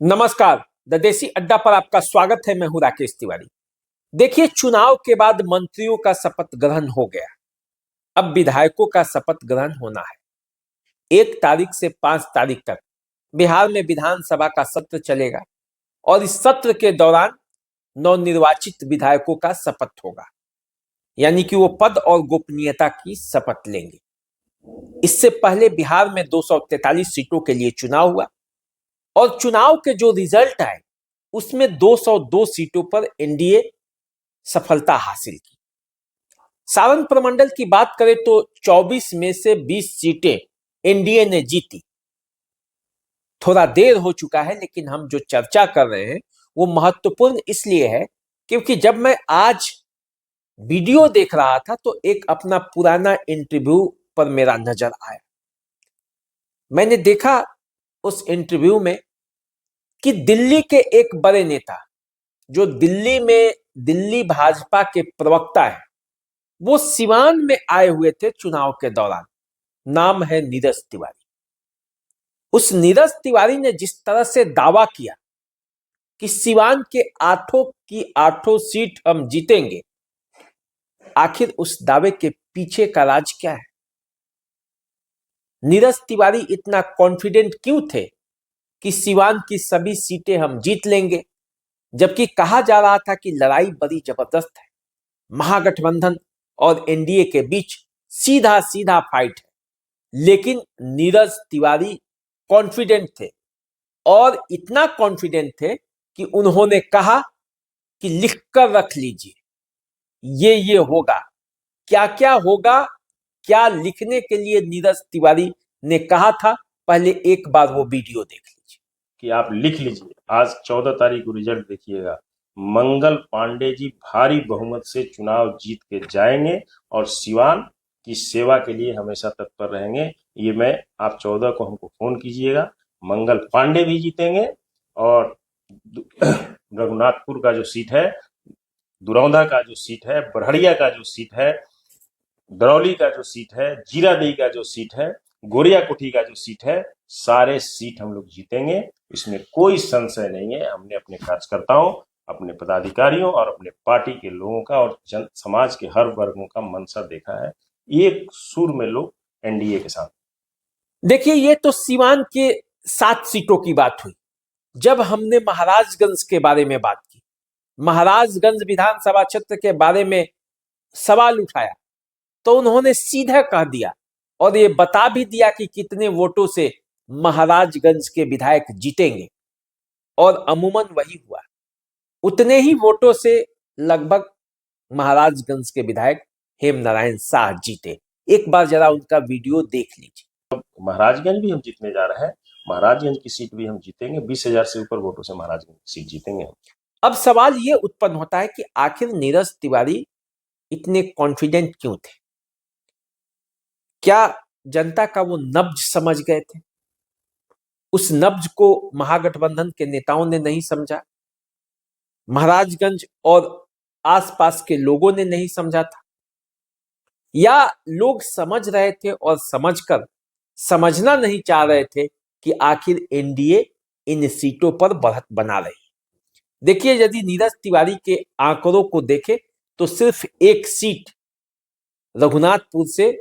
नमस्कार। द देसी अड्डा पर आपका स्वागत है। मैं हूं राकेश तिवारी। देखिए, चुनाव के बाद मंत्रियों का शपथ ग्रहण हो गया। अब विधायकों का शपथ ग्रहण होना है। 1 तारीख से 5 तारीख तक बिहार में विधानसभा का सत्र चलेगा और इस सत्र के दौरान नवनिर्वाचित विधायकों का शपथ होगा, यानी कि वो पद और गोपनीयता की शपथ लेंगे। इससे पहले बिहार में 243 सीटों के लिए चुनाव हुआ और चुनाव के जो रिजल्ट आए उसमें 202 सीटों पर एनडीए सफलता हासिल की। सारण प्रमंडल की बात करें तो 24 में से 20 सीटें एनडीए ने जीती। थोड़ा देर हो चुका है, लेकिन हम जो चर्चा कर रहे हैं वो महत्वपूर्ण इसलिए है क्योंकि जब मैं आज वीडियो देख रहा था तो एक अपना पुराना इंटरव्यू पर मेरा नजर आया। मैंने देखा उस इंटरव्यू में कि दिल्ली के एक बड़े नेता, जो दिल्ली भाजपा के प्रवक्ता है, वो सिवान में आए हुए थे चुनाव के दौरान। नाम है नीरज तिवारी। उस नीरज तिवारी ने जिस तरह से दावा किया कि सिवान के 8 की 8 सीट हम जीतेंगे, आखिर उस दावे के पीछे का राज क्या है? नीरज तिवारी इतना कॉन्फिडेंट क्यों थे कि सिवान की सभी सीटें हम जीत लेंगे, जबकि कहा जा रहा था कि लड़ाई बड़ी जबरदस्त है, महागठबंधन और एनडीए के बीच सीधा सीधा फाइट है। लेकिन नीरज तिवारी कॉन्फिडेंट थे और इतना कॉन्फिडेंट थे कि उन्होंने कहा कि लिखकर रख लीजिए, ये होगा। क्या क्या होगा, क्या लिखने के लिए नीरज तिवारी ने कहा था, पहले एक बार वो वीडियो देख लीजिए। कि आप लिख लीजिए, आज 14 तारीख को रिजल्ट देखिएगा। मंगल पांडे जी भारी बहुमत से चुनाव जीत के जाएंगे और सिवान की सेवा के लिए हमेशा तत्पर रहेंगे। ये मैं आप 14 को हमको फोन कीजिएगा। मंगल पांडे भी जीतेंगे और रघुनाथपुर का जो सीट है, दुरौंदा का जो सीट है, बड़हरिया का जो सीट है, दरौली का जो सीट है, जीरादेई का जो सीट है, गोरियाकोठी का जो सीट है, सारे सीट हम लोग जीतेंगे। इसमें कोई संशय नहीं है। हमने अपने कार्यकर्ताओं, अपने पदाधिकारियों और अपने पार्टी के लोगों का और जन समाज के हर वर्गों का मंशा देखा है। एक सुर में लोग एनडीए के साथ। देखिए, ये तो सिवान के 7 सीटों की बात हुई। जब हमने महाराजगंज के बारे में बात की, महाराजगंज विधानसभा क्षेत्र के बारे में सवाल उठाया, तो उन्होंने सीधा कह दिया और ये बता भी दिया कि कितने वोटों से महाराजगंज के विधायक जीतेंगे, और अमूमन वही हुआ। उतने ही वोटों से लगभग महाराजगंज के विधायक हेमनारायण शाह जीते। एक बार जरा उनका वीडियो देख लीजिए। महाराजगंज भी हम जीतने जा रहे हैं। महाराजगंज की सीट भी हम जीतेंगे। 20,000 से ऊपर वोटों से महाराजगंज की सीट जीतेंगे हम। अब सवाल ये उत्पन्न होता है कि आखिर नीरज तिवारी इतने कॉन्फिडेंट क्यों थे? क्या जनता का वो नब्ज समझ गए थे? उस नब्ज को महागठबंधन के नेताओं ने नहीं समझा, महाराजगंज और आसपास के लोगों ने नहीं समझा था, या लोग समझ रहे थे और समझकर समझना नहीं चाह रहे थे कि आखिर एनडीए इन सीटों पर बढ़त बना रही? देखिए, यदि नीरज तिवारी के आंकड़ों को देखें तो सिर्फ एक सीट रघुनाथपुर से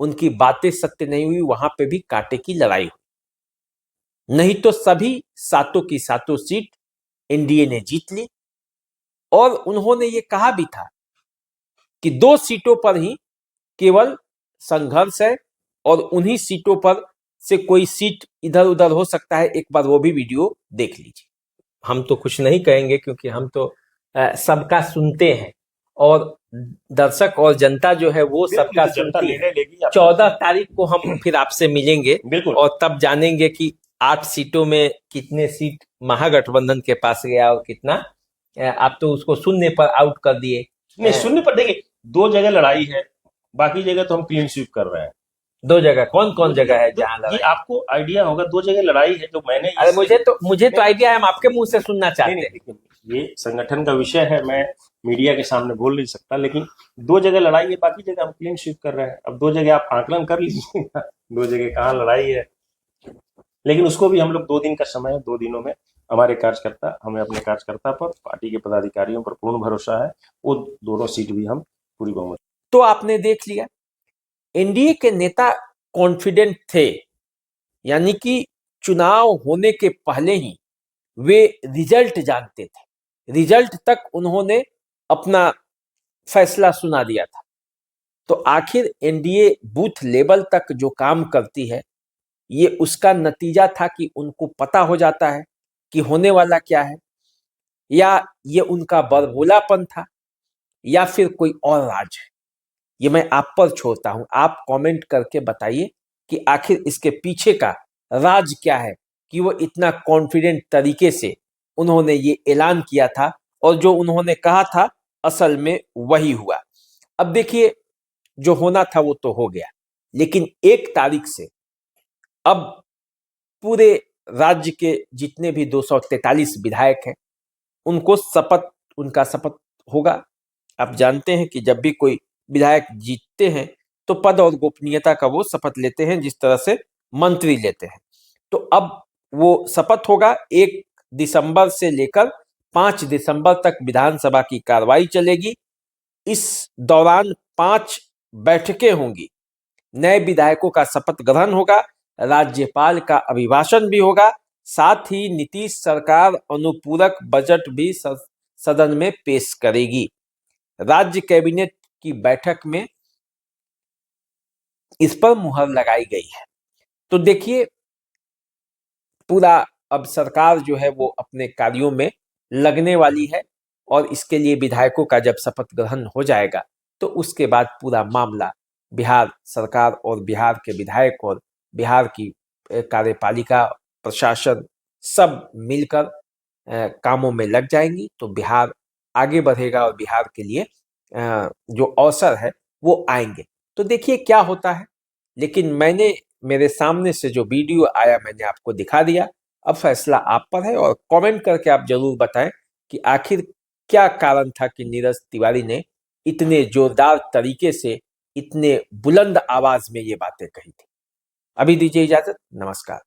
उनकी बातें सत्य नहीं हुई, वहां पे भी कांटे की लड़ाई हुई। नहीं तो सभी 7 की 7 सीट एनडीए ने जीत ली। और उन्होंने ये कहा भी था कि 2 सीटों पर ही केवल संघर्ष है और उन्हीं सीटों पर से कोई सीट इधर उधर हो सकता है। एक बार वो भी वीडियो देख लीजिए। हम तो कुछ नहीं कहेंगे क्योंकि हम तो सबका सुनते हैं और दर्शक और जनता जो है वो सबका सुनती है। 14 तारीख को हम फिर आपसे मिलेंगे और तब जानेंगे कि 8 सीटों में कितने सीट महागठबंधन के पास गया और कितना। आप तो उसको शून्य पर आउट कर दिए। नहीं, शून्य पर देखिए, 2 जगह लड़ाई है, बाकी जगह तो हम क्लीन स्वीप कर रहे हैं। 2 जगह कौन कौन जगह है जहां लड़ाई? आपको आइडिया होगा, 2 जगह लड़ाई है जो मैंने। अरे मुझे तो आइडिया है, हम आपके मुंह से सुनना चाहते हैं। ये संगठन का विषय है, मैं मीडिया के सामने बोल नहीं सकता, लेकिन 2 जगह लड़ाई है, बाकी जगह हम क्लीन स्वीप कर रहे हैं। अब 2 जगह आप आकलन कर लीजिएगा 2 जगह कहाँ लड़ाई है, लेकिन उसको भी हम लोग 2 दिन का समय है, 2 दिनों में हमारे कार्यकर्ता, हमें अपने कार्यकर्ता पर, पार्टी के पदाधिकारियों पर पूर्ण भरोसा है। वो दोनों सीट भी हम पूरी बहुमत। तो आपने देख लिया, एनडीए के नेता कॉन्फिडेंट थे, यानी कि चुनाव होने के पहले ही वे रिजल्ट जानते थे, रिजल्ट तक उन्होंने अपना फैसला सुना दिया था। तो आखिर एनडीए बूथ लेवल तक जो काम करती है, ये उसका नतीजा था कि उनको पता हो जाता है कि होने वाला क्या है, या ये उनका बड़बोलापन था, या फिर कोई और राज है। ये मैं आप पर छोड़ता हूं, आप कमेंट करके बताइए कि आखिर इसके पीछे का राज क्या है कि वो इतना कॉन्फिडेंट तरीके से उन्होंने ये ऐलान किया था, और जो उन्होंने कहा था असल में वही हुआ। अब देखिए, जो होना था वो तो हो गया, लेकिन 1 तारीख से अब पूरे राज्य के जितने भी 243 विधायक हैं, उनका शपथ होगा। आप जानते हैं कि जब भी कोई विधायक जीतते हैं तो पद और गोपनीयता का वो शपथ लेते हैं, जिस तरह से मंत्री लेते हैं। तो अब वो शपथ होगा। 1 दिसंबर से लेकर 5 दिसंबर तक विधानसभा की कार्रवाई चलेगी। इस दौरान 5 बैठकें होंगी, नए विधायकों का शपथ ग्रहण होगा, राज्यपाल का अभिभाषण भी होगा, साथ ही नीतीश सरकार अनुपूरक बजट भी सदन में पेश करेगी। राज्य कैबिनेट की बैठक में इस पर मुहर लगाई गई है। तो देखिए, पूरा अब सरकार जो है वो अपने कार्यों में लगने वाली है, और इसके लिए विधायकों का जब शपथ ग्रहण हो जाएगा तो उसके बाद पूरा मामला बिहार सरकार और बिहार के विधायक और बिहार की कार्यपालिका, प्रशासन सब मिलकर कामों में लग जाएंगी, तो बिहार आगे बढ़ेगा और बिहार के लिए जो अवसर है वो आएंगे। तो देखिए क्या होता है। लेकिन मेरे सामने से जो वीडियो आया मैंने आपको दिखा दिया। अब फैसला आप पर है, और कमेंट करके आप जरूर बताएं कि आखिर क्या कारण था कि नीरज तिवारी ने इतने जोरदार तरीके से, इतने बुलंद आवाज में ये बातें कही थी। अभी दीजिए इजाजत, नमस्कार।